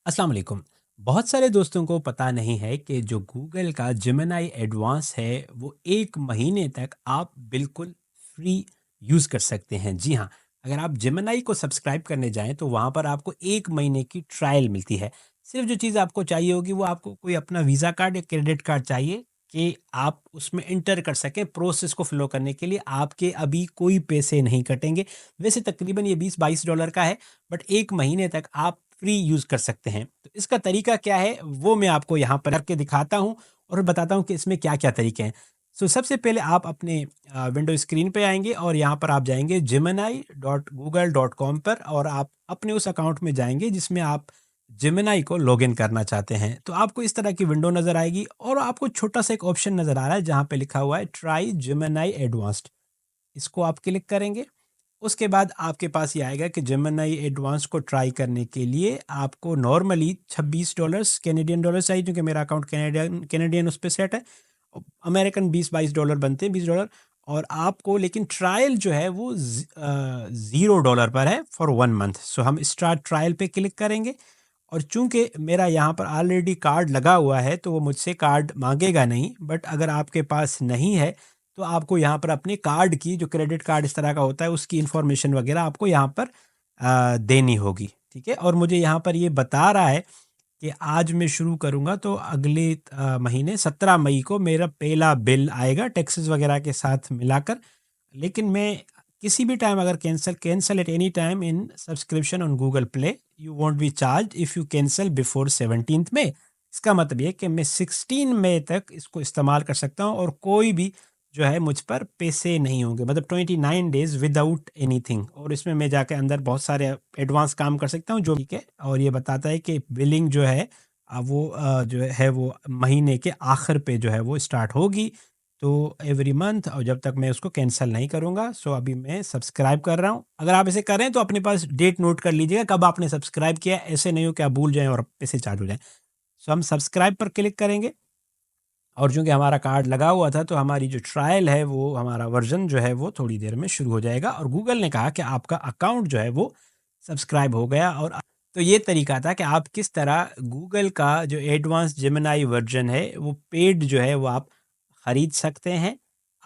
अस्सलाम वालेकुम। बहुत सारे दोस्तों को पता नहीं है कि जो गूगल का जेमिनी एडवांस है वो 1 महीने तक आप बिल्कुल फ्री यूज़ कर सकते हैं। जी हाँ, अगर आप जेमिनी को सब्सक्राइब करने जाएँ तो वहाँ पर आपको 1 महीने की ट्रायल मिलती है। सिर्फ़ जो चीज़ आपको चाहिए होगी वो आपको कोई अपना वीज़ा कार्ड या क्रेडिट कार्ड चाहिए कि आप उसमें एंटर कर सकें प्रोसेस को फ़्लो करने के लिए। आपके अभी कोई पैसे नहीं कटेंगे। वैसे तकरीबन ये $20-22 का है, बट 1 महीने तक आप फ्री यूज़ कर सकते हैं। तो इसका तरीका क्या है वो मैं आपको यहाँ पर करके दिखाता हूँ और बताता हूँ कि इसमें क्या-क्या तरीके हैं। सबसे पहले आप अपने विंडो स्क्रीन पे आएँगे और यहाँ पर आप जाएँगे gemini.google.com पर और आप अपने उस अकाउंट में जाएँगे जिसमें आप जेमिनी को लॉगिन करना चाहते हैं। तो आपको इस तरह की विंडो नज़र आएगी और आपको छोटा-सा एक ऑप्शन नज़र आ रहा है जहाँ पे लिखा हुआ है ट्राई जेमिनी एडवांस्ड। इसको आप क्लिक करेंगे। उसके बाद आपके पास ये आएगा कि जेमिनी एडवांस को ट्राई करने के लिए आपको नॉर्मली $26 कैनेडियन डॉलर चाहिए, क्योंकि मेरा अकाउंट कैनेडियन कैनेडियन उस पे सेट है। अमेरिकन $20-22 बनते हैं, $20। और आपको लेकिन ट्रायल जो है वो $0 पर है फॉर 1 मंथ। सो हम स्टार्ट ट्रायल पे क्लिक करेंगे और चूंकि मेरा यहाँ पर ऑलरेडी कार्ड लगा हुआ है तो वो मुझसे कार्ड मांगेगा नहीं, बट अगर आपके पास नहीं है तो आपको यहाँ पर अपने कार्ड की, जो क्रेडिट कार्ड इस तरह का होता है, उसकी इंफॉर्मेशन वगैरह आपको यहाँ पर देनी होगी। ठीक है, और मुझे यहाँ पर ये बता रहा है कि आज मैं शुरू करूँगा तो अगले महीने 17 मई को मेरा पहला बिल आएगा टैक्सेस वगैरह के साथ मिलाकर। लेकिन मैं किसी भी टाइम अगर cancel at any time in subscription on Google play, you want B charge if you cancel before 17th में। इसका मतलब ये कि मैं 16 मई तक इसको इस्तेमाल कर सकता हूँ और कोई भी जो है मुझ पर पैसे नहीं होंगे, मतलब 29 डेज विदाउट एनीथिंग। और इसमें मैं जाके अंदर बहुत सारे एडवांस काम कर सकता हूँ जो ठीक है। और ये बताता है कि बिलिंग जो है वो जो है वो महीने के आखिर पे जो है वो स्टार्ट होगी, तो एवरी मंथ, और जब तक मैं उसको कैंसिल नहीं करूँगा। अभी मैं सब्सक्राइब कर रहा हूँ। अगर आप ऐसे कर रहे हैं तो अपने पास डेट नोट कर लीजिएगा कब आपने सब्सक्राइब किया है, ऐसे नहीं हो कि आप भूल जाएँ और पैसे चार्ज हो जाएँ। हम सब्सक्राइब पर क्लिक करेंगे और चूँकि हमारा कार्ड लगा हुआ था तो हमारी जो ट्रायल है वो, हमारा वर्ज़न जो है वो थोड़ी देर में शुरू हो जाएगा और गूगल ने कहा कि आपका अकाउंट जो है वो सब्सक्राइब हो गया। और तो ये तरीका था कि आप किस तरह गूगल का जो एडवांस जेमिनी वर्ज़न है वो पेड जो है वो आप ख़रीद सकते हैं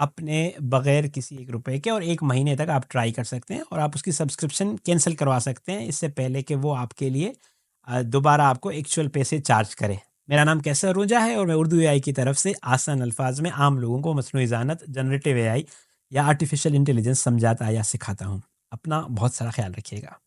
अपने बग़ैर किसी ₹1 के, और 1 महीने तक आप ट्राई कर सकते हैं और आप उसकी सब्सक्रिप्शन कैंसल करवा सकते हैं इससे पहले कि वो आपके लिए दोबारा आपको एक्चुअल पैसे चार्ज करे। मेरा नाम कैसर रोजा है और मैं उर्दू एआई की तरफ से आसान अल्फाज में आम लोगों को मसनूई ज़ानत, जनरेटिव एआई या आर्टिफिशियल इंटेलिजेंस समझाता या सिखाता हूँ। अपना बहुत सारा ख्याल रखिएगा।